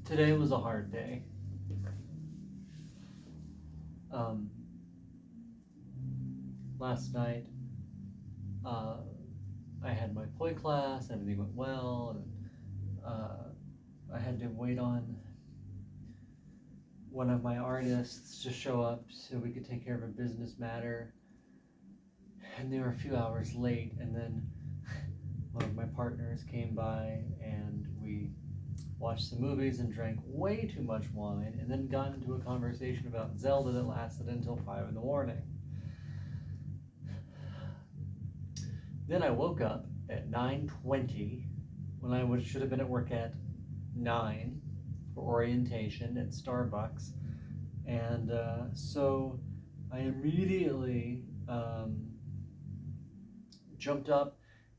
Today was a hard day. Um, Last night, uh, I had my poi class, everything went well, and I had to wait on one of my artists to show up so we could take care of a business matter. And they were a few hours late, and then one of my partners came by and we watched some movies and drank way too much wine, and then got into a conversation about Zelda that lasted until 5 in the morning. Then I woke up at 9:20 when I should have been at work at 9 for orientation at Starbucks. And so I immediately jumped up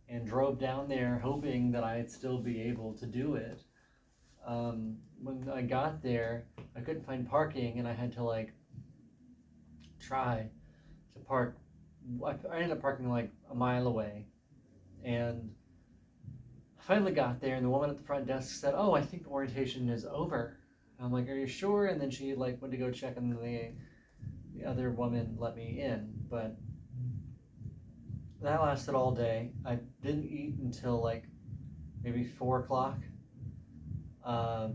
and drove down there hoping that I'd still be able to do it. When I got there, I couldn't find parking and I had to try to park. I ended up parking like a mile away, and I finally got there, and the woman at the front desk said, "Oh, I think orientation is over." And I'm like, "Are you sure?" And then she went to go check, and the other woman let me in. But that lasted all day. I didn't eat until maybe 4 o'clock. I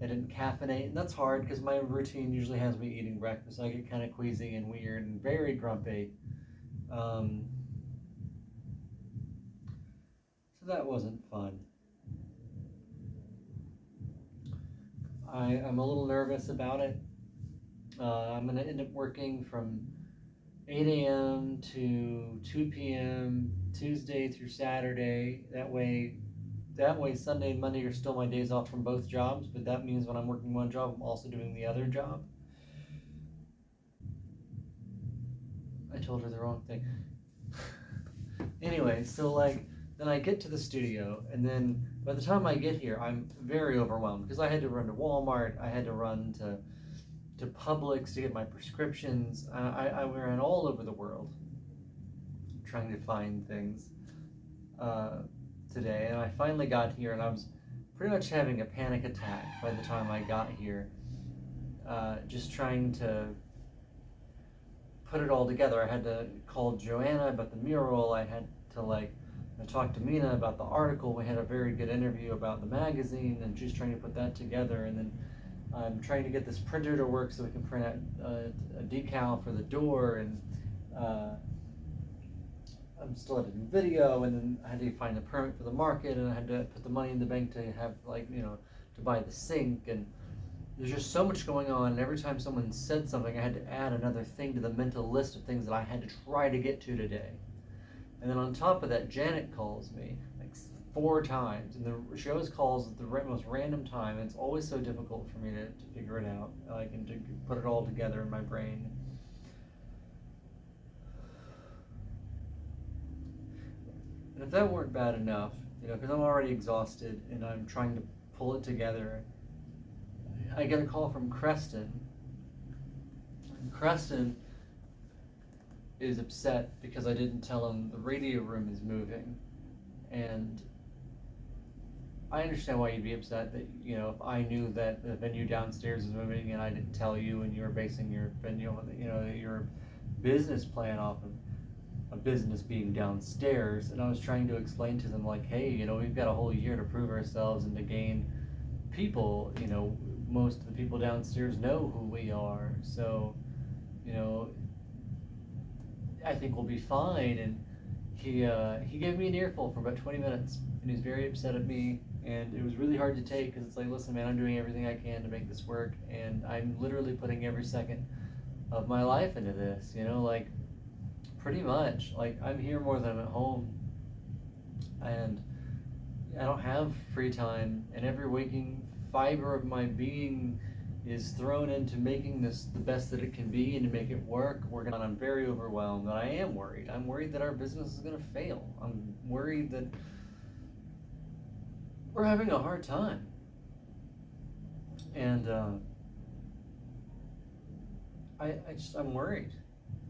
didn't caffeinate, and that's hard because my routine usually has me eating breakfast. I get kind of queasy and weird and very grumpy. Um, so that wasn't fun. I'm a little nervous about it. I'm going to end up working from 8 a.m. to 2 p.m. Tuesday through Saturday. That way, Sunday and Monday are still my days off from both jobs, but that means when I'm working one job, I'm also doing the other job. I told her the wrong thing. Anyway, so then I get to the studio, and then by the time I get here, I'm very overwhelmed because I had to run to Walmart, I had to run to Publix to get my prescriptions. I ran all over the world trying to find things today, and I finally got here, and I was pretty much having a panic attack by the time I got here, just trying to put it all together. I had to call Joanna about the mural. I had to talk to Mina about the article. We had a very good interview about the magazine, and she's trying to put that together. And then I'm trying to get this printer to work so we can print out a decal for the door. And I'm still editing video. And then I had to find the permit for the market, and I had to put the money in the bank to have to buy the sink. And there's just so much going on, and every time someone said something, I had to add another thing to the mental list of things that I had to try to get to today. And then on top of that, Janet calls me 4 times, and she always calls at the most random time, and it's always so difficult for me to figure it out, and to put it all together in my brain. And if that weren't bad enough, because I'm already exhausted and I'm trying to pull it together, I get a call from Creston. And Creston is upset because I didn't tell him the radio room is moving. And I understand why you'd be upset that, if I knew that the venue downstairs is moving and I didn't tell you, and you were basing your venue, your business plan off of a business being downstairs. And I was trying to explain to them hey, we've got a whole year to prove ourselves and to gain people. Most of the people downstairs know who we are, so I think we'll be fine. And he gave me an earful for about 20 minutes, and he was very upset at me, and it was really hard to take because it's listen, man, I'm doing everything I can to make this work, and I'm literally putting every second of my life into this. Pretty much, I'm here more than I'm at home, and I don't have free time, and every waking fiber of my being is thrown into making this the best that it can be and to make it work. I'm very overwhelmed, and I am worried. I'm worried that our business is going to fail. I'm worried that we're having a hard time. And I'm worried.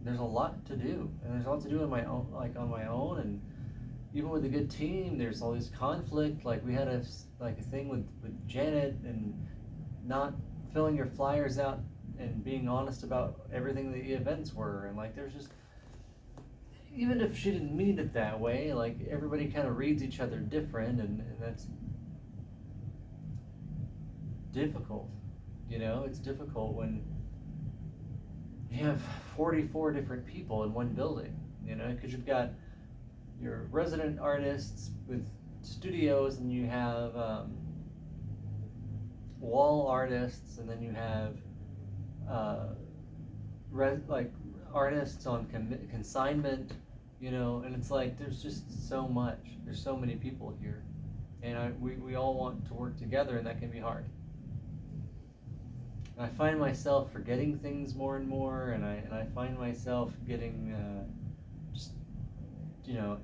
There's a lot to do, and there's a lot to do on my own, and even with a good team, there's all this conflict. We had a thing with Janet, and not filling your flyers out and being honest about everything the events were, and like there's just, even if she didn't mean it that way, like everybody kind of reads each other different, and that's difficult. You know, it's difficult when you have 44 different people in one building, you know, because you've got your resident artists with studios, and you have wall artists, and then you have like artists on consignment, you know, and it's like there's just so much. There's so many people here, and we all want to work together, and that can be hard. And I find myself forgetting things more and more, and I find myself getting just, you know,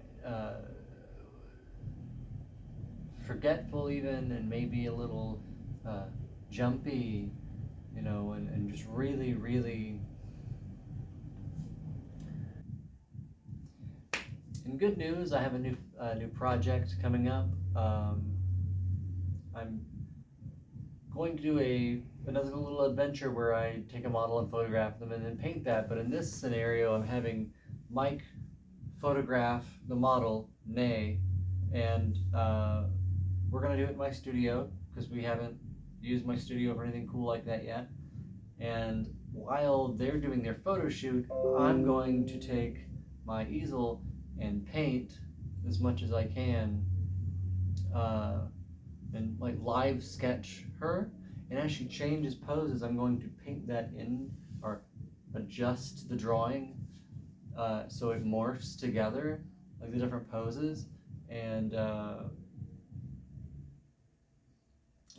forgetful even, and maybe a little jumpy, you know, and just really, really. In good news, I have a new project coming up. I'm going to do another little adventure where I take a model and photograph them and then paint that. But in this scenario, I'm having Mike photograph the model, Nay, and we're gonna do it in my studio because we haven't used my studio for anything cool like that yet. And while they're doing their photo shoot, I'm going to take my easel and paint as much as I can, and like live sketch her. And as she changes poses, I'm going to paint that in, or adjust the drawing so it morphs together, like the different poses, and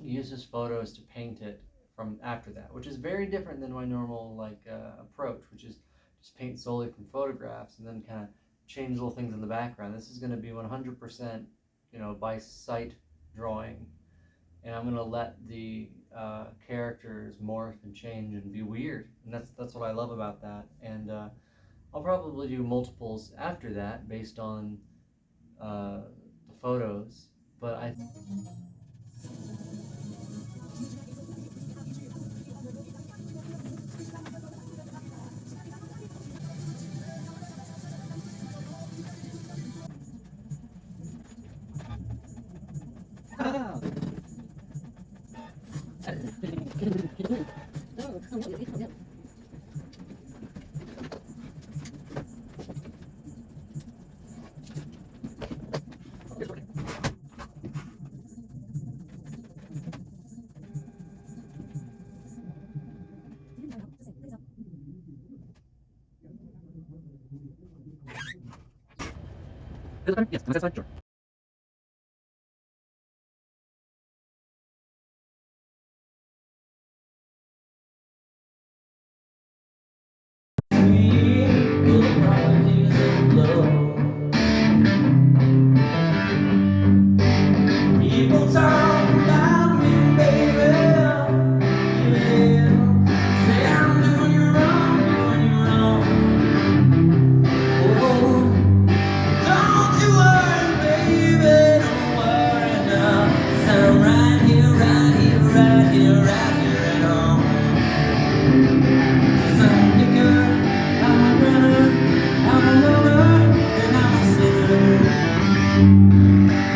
use his photos to paint it from after that, which is very different than my normal like approach, which is just paint solely from photographs and then kind of change little things in the background. This is going to be 100%, you know, by sight drawing, and I'm going to let the characters morph and change and be weird, and that's what I love about that. And I'll probably do multiples after that based on the photos, but I. Yes, that's sure. People talk about me, baby. Yeah. Say I'm doing you wrong, doing you wrong. Oh, don't you worry, baby, don't worry now. 'Cause I'm right here, right here, right here, right here at home. 'Cause I'm a picker, I'm a runner, I'm a lover, and I'm a sinner.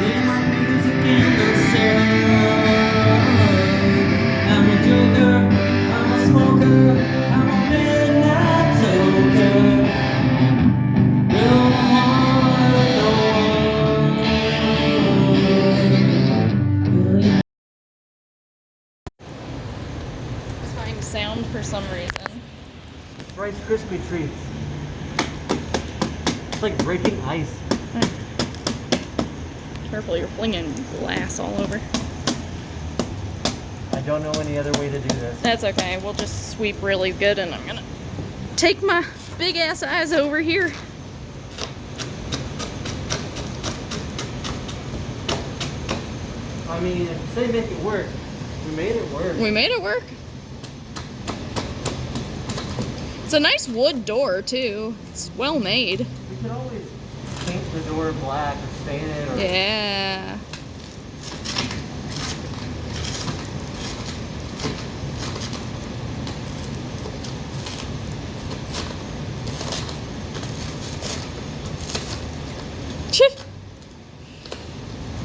In my music and the sound, I'm a joker, I'm a smoker, I'm a midnight toker. It's fine sound for some reason. Rice Krispie treats. It's like breaking ice. Careful, you're flinging glass all over. I don't know any other way to do this. That's okay. We'll just sweep really good, and I'm gonna take my big ass eyes over here. I mean, if you say make it work, we made it work. We made it work. It's a nice wood door too. It's well made. We could always paint the door black or stain it, or Yeah.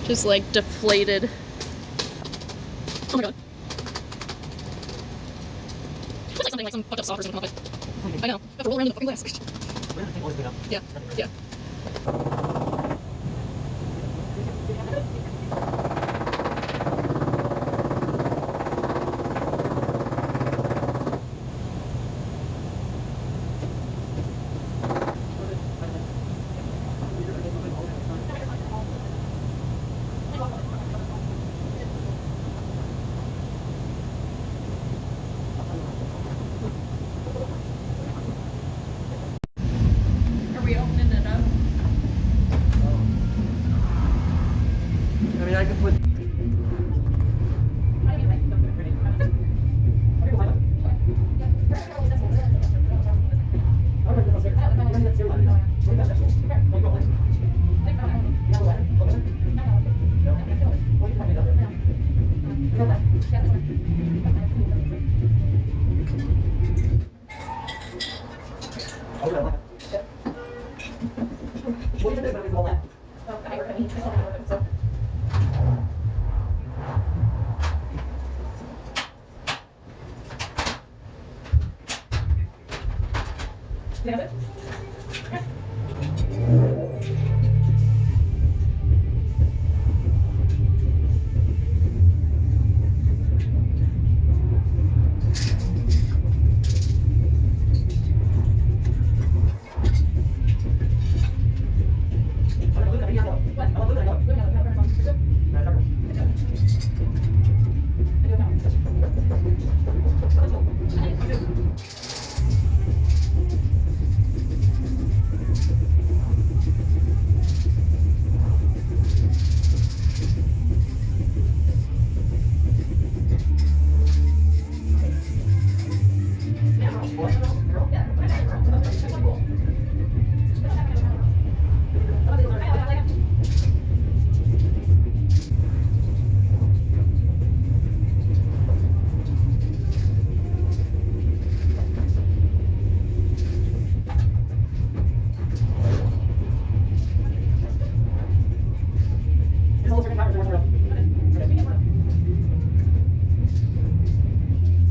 Just like deflated. Oh my god. Feels like something like some fucked up sock or something come off it. I know. I have to roll around in the fucking glass. Yeah. Yeah. Are we opening it up? I mean, I can put.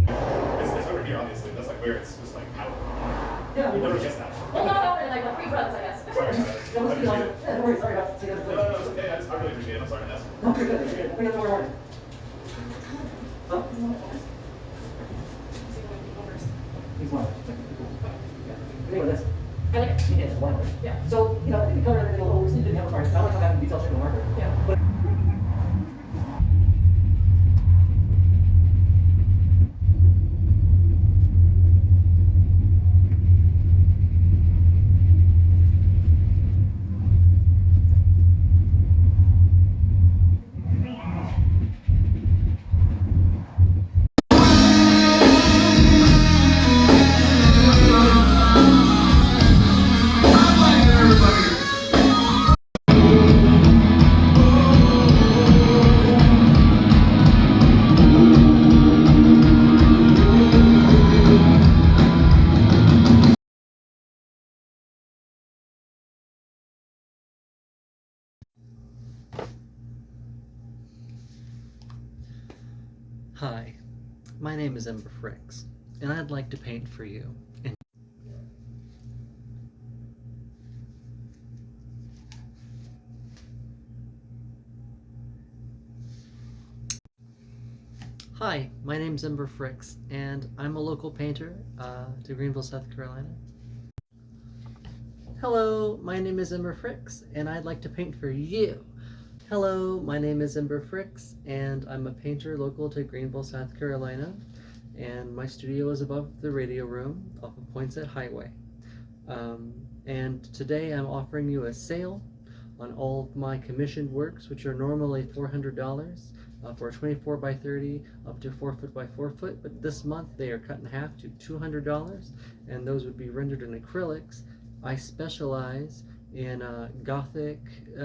It's over here, obviously. That's like where it's just like out. Yeah, You never guess that. well, not open in like what, 3 runs, I guess. Sorry about that. That must be I like, appreciate it. yeah, don't worry, sorry about it. No, it's okay. I really appreciate it. I'm sorry to ask. No, you're good, you're good. I think that's what we're wanting. Huh? He's one. Yeah. Anyway, that's. I like it. Yeah, it's one. Yeah. So, you know, I think we covered everything a little, we just didn't have a marker. I want to come back and detail check the marker. Yeah. But Hi, my name is Ember Fricks, and I'd like to paint for you. Hi, my name's Ember Fricks, and I'm a local painter to Greenville, South Carolina. Hello, my name is Ember Fricks, and I'd like to paint for you. Hello, my name is Ember Fricks, and I'm a painter local to Greenville, South Carolina, and my studio is above the radio room off of Poinsett Highway. And today I'm offering you a sale on all of my commissioned works, which are normally $400 for 24 by 30 up to 4 foot by 4 foot, but this month they are cut in half to $200, and those would be rendered in acrylics. I specialize in Gothic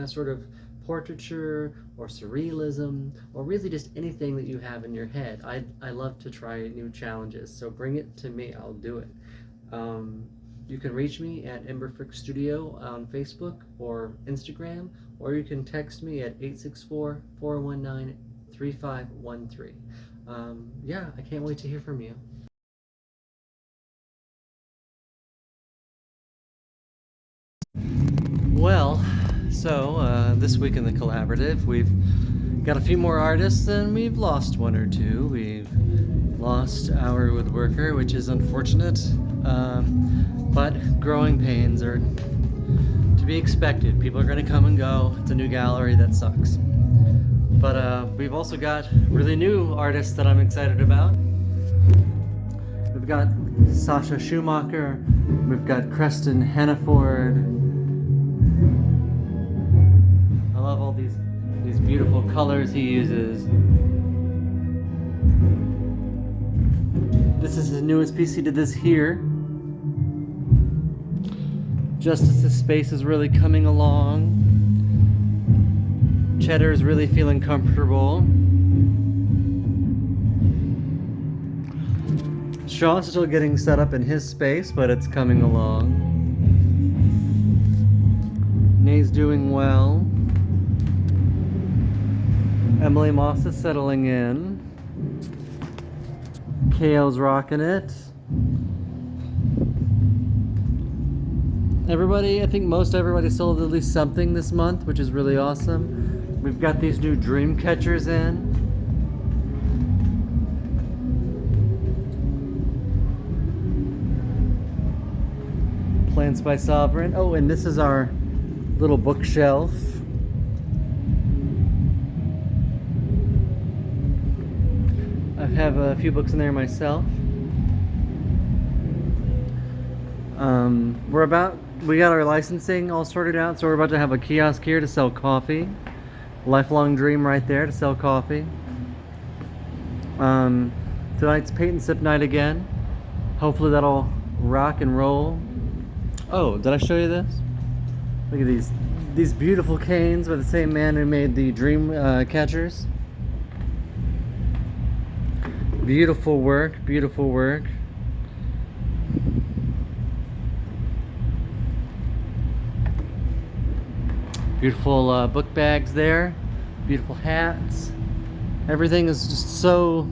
sort of portraiture or surrealism, or really just anything that you have in your head. I love to try new challenges, so bring it to me, I'll do it. You can reach me at Emberfrick Studio on Facebook or Instagram, or you can text me at 864-419-3513. Yeah, I can't wait to hear from you. Well, so this week in the collaborative, we've got a few more artists and we've lost one or two. We've lost our woodworker, which is unfortunate, but growing pains are to be expected. People are going to come and go. It's a new gallery, that sucks. But we've also got really new artists that I'm excited about. We've got Sasha Schumacher, we've got Creston Hannaford. I love all these beautiful colors he uses. This is his newest piece. He did this here. Just as the space is really coming along. Cheddar is really feeling comfortable. Sean's still getting set up in his space, but it's coming along. Nay's doing well. Emily Moss is settling in. KO's rocking it. Everybody, I think most everybody sold at least something this month, which is really awesome. We've got these new dream catchers in. Plants by Sovereign. Oh, and this is our little bookshelf. I have a few books in there myself. We got our licensing all sorted out, so we're about to have a kiosk here to sell coffee. Lifelong dream right there to sell coffee. Tonight's paint and sip night again. Hopefully that'll rock and roll. Oh, did I show you this? Look at these beautiful canes by the same man who made the dream catchers. Beautiful work, beautiful work. Beautiful book bags there, beautiful hats. Everything is just so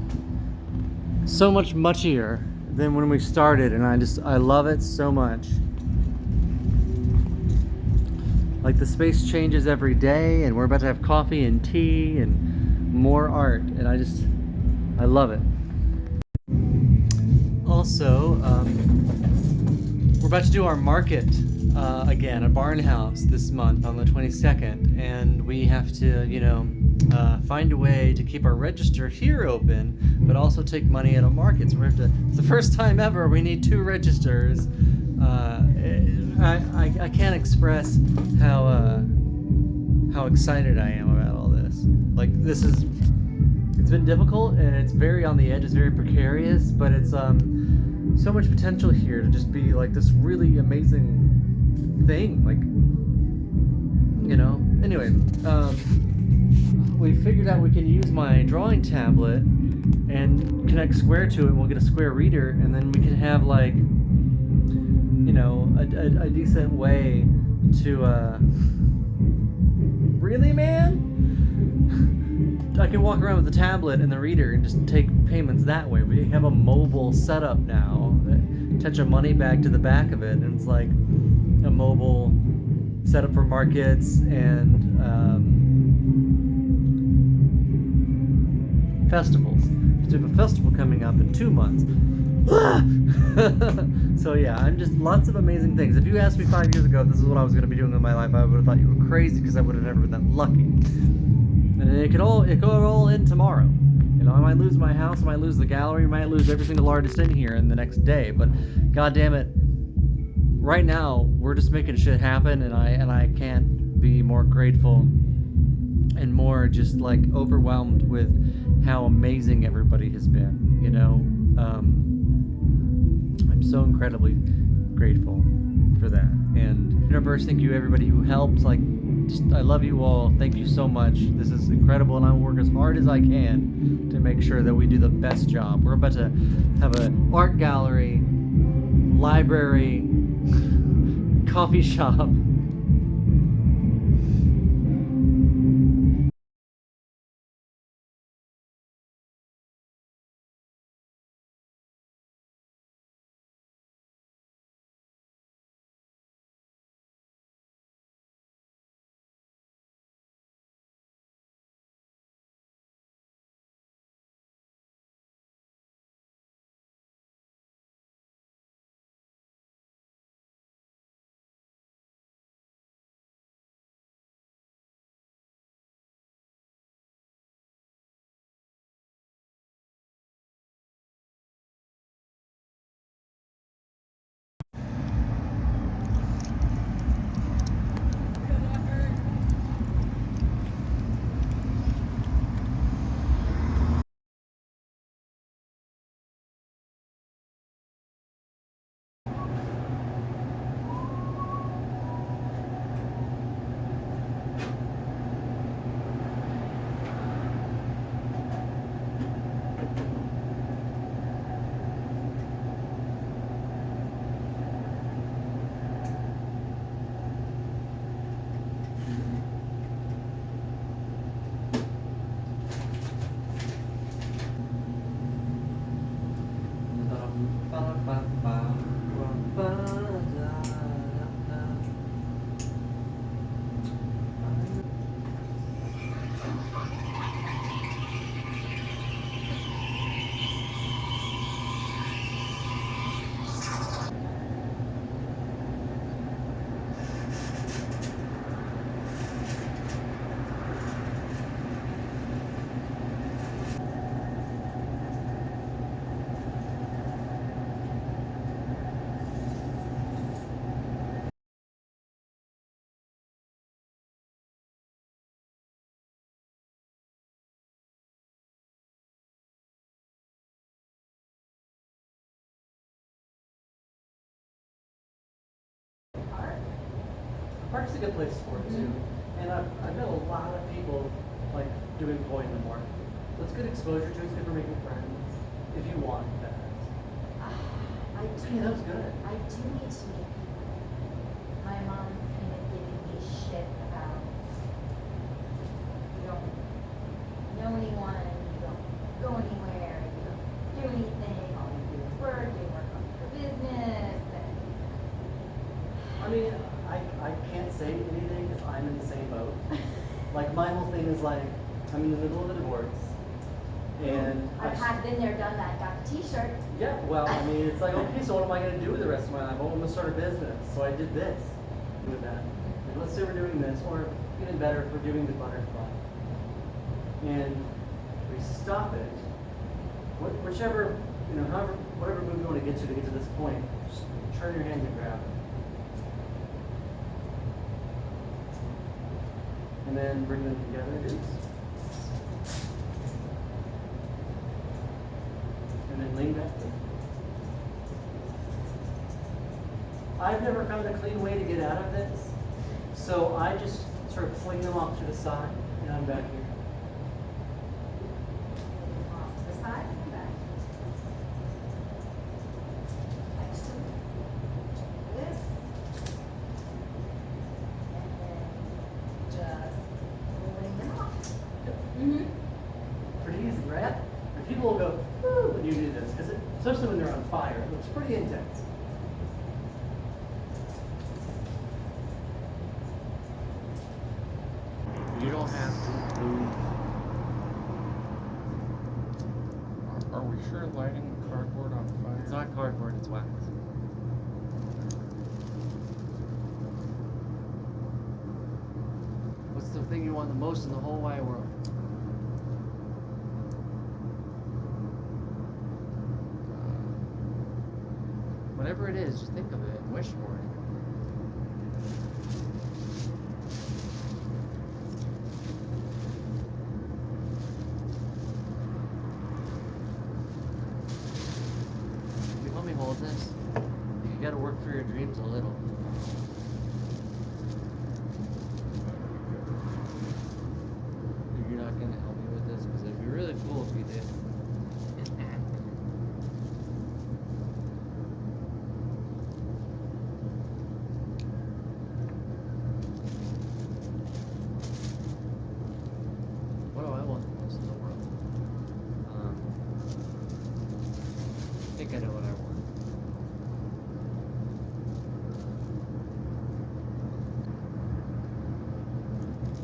much muchier than when we started, and I love it so much. Like, the space changes every day, and we're about to have coffee and tea and more art, and I love it. Also, we're about to do our market again at Barnhouse this month on the 22nd, and we have to, find a way to keep our register here open, but also take money at a market. So we have to. It's the first time ever we need 2 registers. I can't express how excited I am about all this. Like, it's been difficult and it's very on the edge. It's very precarious, but it's so much potential here to just be like this really amazing thing. Like, anyway, we figured out we can use my drawing tablet and connect Square to it, and we'll get a Square reader, and then we can have, like, a decent way to really, man? I can walk around with the tablet and the reader and just take payments that way. We have a mobile setup now. Attach a money bag to the back of it, and it's like a mobile setup for markets and festivals. We have a festival coming up in 2 months. So yeah, lots of amazing things. If you asked me 5 years ago if this is what I was going to be doing in my life, I would have thought you were crazy, because I would have never been that lucky. And it could all end tomorrow. I might lose my house, I might lose the gallery, I might lose every single artist in here in the next day, but god damn it, right now we're just making shit happen, and I can't be more grateful and more just like overwhelmed with how amazing everybody has been. I'm so incredibly grateful for that. And Universe, thank you everybody who helped. I love you all. Thank you so much. This is incredible, and I will work as hard as I can to make sure that we do the best job. We're about to have an art gallery, library, coffee shop. Park's a good place for it too. And I've met a lot of people like doing koi in the morning. So it's good exposure to it, it's good for making friends. If you want that. I do. Yeah, that was good. I do need to meet people. My mom's kind of giving me shit about you don't know anyone, you don't go anywhere, you don't do anything, all you do is work, you work on your business. I mean, I can't say anything because I'm in the same boat. Like my whole thing is like, I'm in the middle of a divorce. And I've been there, done that, got the t-shirt. yeah, well, I mean, it's like, okay, so what am I going to do with the rest of my life? Oh, I'm going to start a business. So I did this, with that. And let's say we're doing this, or even better, if we're doing the butterfly. And we stop it, whichever, however, whatever move you want to get to this point, just turn your hand and grab it. And then bring them together, and then lean back. I've never found a clean way to get out of this, so I just sort of fling them off to the side, and I'm back here. Off to the side and back. Next to this. And then just pulling them off. Mm-hmm. Pretty easy, right? And people will go, woo, when you do this, because especially when they're on fire, it looks pretty intense. You don't have to move. Are we sure lighting the cardboard on fire? It's not cardboard, it's wax. What's the thing you want the most in the whole wide world? Whatever it is, just think of it and wish for it. You let me hold this. You gotta work for your dreams a little. You're not gonna help me with this because it'd be really cool if you did. think I know what I want.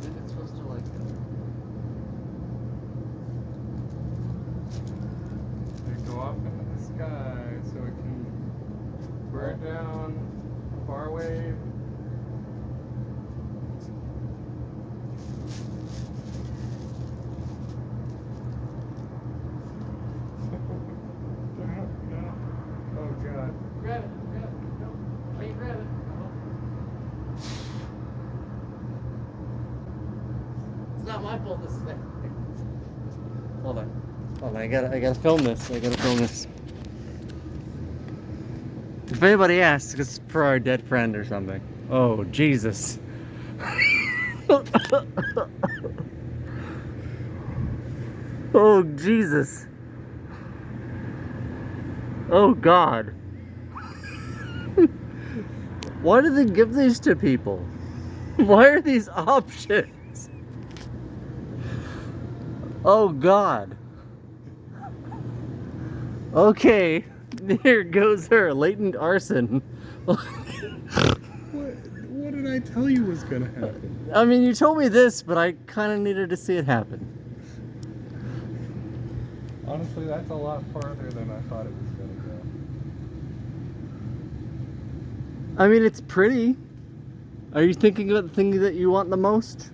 Maybe it's supposed to like They go off into the sky so it can burn down far away. Oh god. Grab it. No. Wait, grab it. It's not my fault this is there. Hold on. I gotta film this. If anybody asks, it's for our dead friend or something. Oh, Jesus. Oh, Jesus. Oh, God. Why do they give these to people? Why are these options? Oh, God. Okay, there goes her latent arson. What did I tell you was gonna happen? I mean, you told me this, but I kind of needed to see it happen. Honestly, that's a lot farther than I thought it was gonna go. I mean, it's pretty. Are you thinking about the thing that you want the most?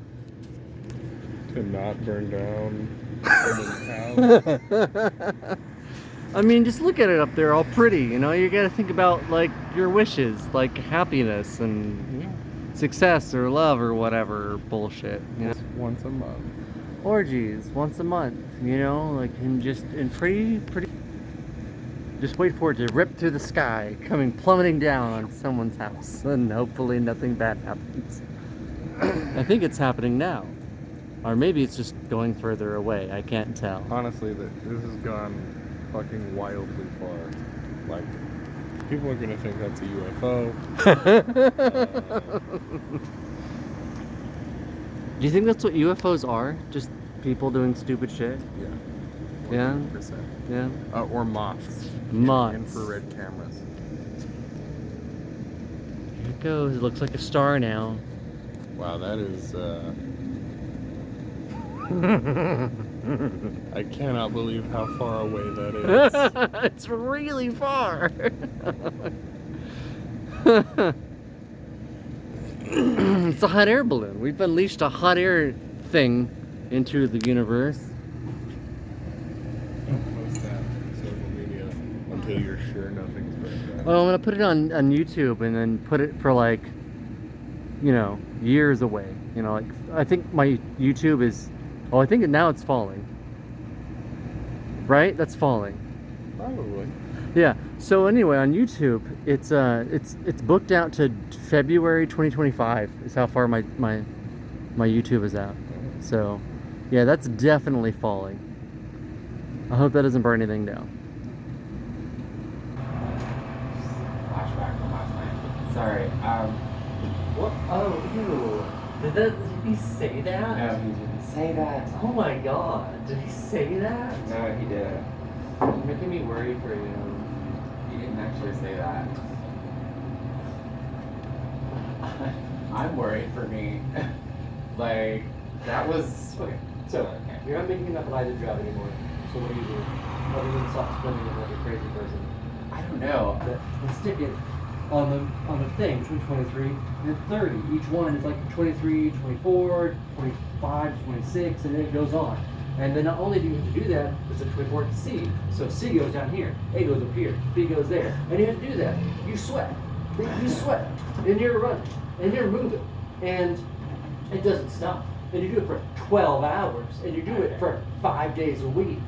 To not burn down someone's house. I mean, just look at it up there, all pretty. You know, you gotta think about like your wishes, like happiness and success or love or whatever bullshit. You know? Once a month. Orgies once a month. You know, like and pretty. Just wait for it to rip through the sky, coming plummeting down on someone's house, and hopefully nothing bad happens. I think it's happening now, or maybe it's just going further away. I can't tell. Honestly, this has gone fucking wildly far. Like, people are gonna think that's a UFO. Do you think that's what UFOs are? Just people doing stupid shit? Yeah. 100%. 100%. Yeah. Or moths. Moths. Infrared cameras. Here it goes. It looks like a star now. Wow, that is, I cannot believe how far away that is. It's really far. It's a hot air balloon. We've unleashed a hot air thing into the universe. Don't post that on social media until you're sure nothing's burned down. Well, I'm gonna put it on YouTube and then put it for like, you know, years away. You know, like I think my YouTube is. Oh, I think now it's falling. Right? That's falling. Probably. Yeah. So anyway, on YouTube, it's booked out to February 2025. Is how far my YouTube is out. So, yeah, that's definitely falling. I hope that doesn't burn anything down. Flashback from last night. Sorry. What? Oh, ew. Did he say that? No, he didn't say that. Oh my god. Did he say that? No, he did. You're making me worry for you. He didn't actually say that. I'm worried for me. Like, that was. Okay, so you're not making enough light to drive anymore. So what do you do? Other than stop spending it like a crazy person. I don't know. And stick it on the thing between 23 and 30. Each one is like 23, 24, 25, 26, and then it goes on. And then not only do you have to do that, it's a 24 to C. So C goes down here, A goes up here, B goes there. And you have to do that. You sweat. You sweat. And you're running. And you're moving. And it doesn't stop. And you do it for 12 hours. And you do it for 5 days a week.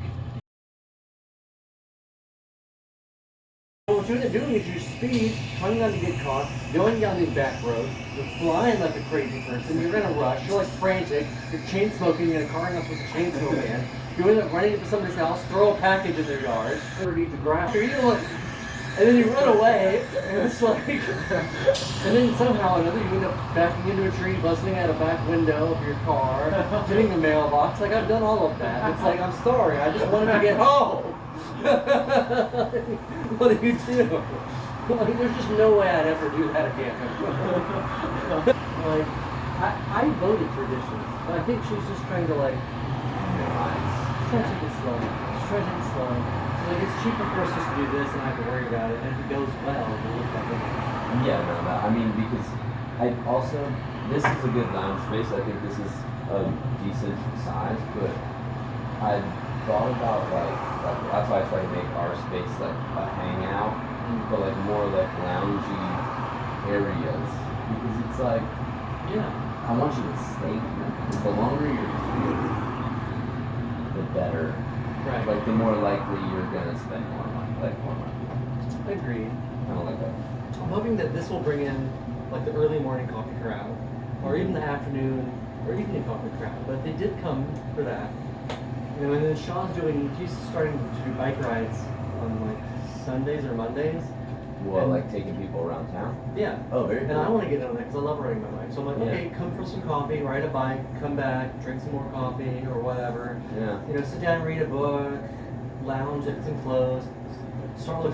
What you end up doing is you speed, trying not to get caught, going down these back roads, you're flying like a crazy person, you're in a rush, you're like frantic, you're chain smoking in a car you're not supposed to chain smoke in, you end up running into somebody's house, throw a package in their yard, underneath the ground, and then you run away, and it's like, and then somehow or another you end up backing into a tree, busting out a back window of your car, hitting the mailbox, like I've done all of that. It's like, I'm sorry, I just wanted to get home. What do you do? Like, there's just no way I'd ever do that again. Like, I voted for dishes, but I think she's just trying to like, she's trying to take it slow. She's trying to take it slow. So like, it's cheaper for us just to do this and not have to worry about it. And if it goes well, we'll look back in. Yeah, no, I mean, because I also, this is a good lounge space. I think this is a decent size, but I thought about like that's why I try to make our space like a hangout, but like more like loungy areas, because it's like, Yeah. I want you to stay here. Because the longer you're here, the better. Right. Like the more likely you're gonna spend more money. Like more money. Agreed. Kind of like that. I'm hoping that this will bring in like the early morning coffee crowd, or even the afternoon or evening coffee crowd. But they did come for that. You know, and then he's starting to do bike rides on like Sundays or Mondays. Well, And- like taking people around town. Yeah. Oh, very And cool. I want to get on that because I love riding my bike. So I'm like, Yeah. okay, come for some coffee, ride a bike, come back, drink some more coffee or whatever. Yeah. You know, sit down, read a book, lounge if it's enclosed, start looking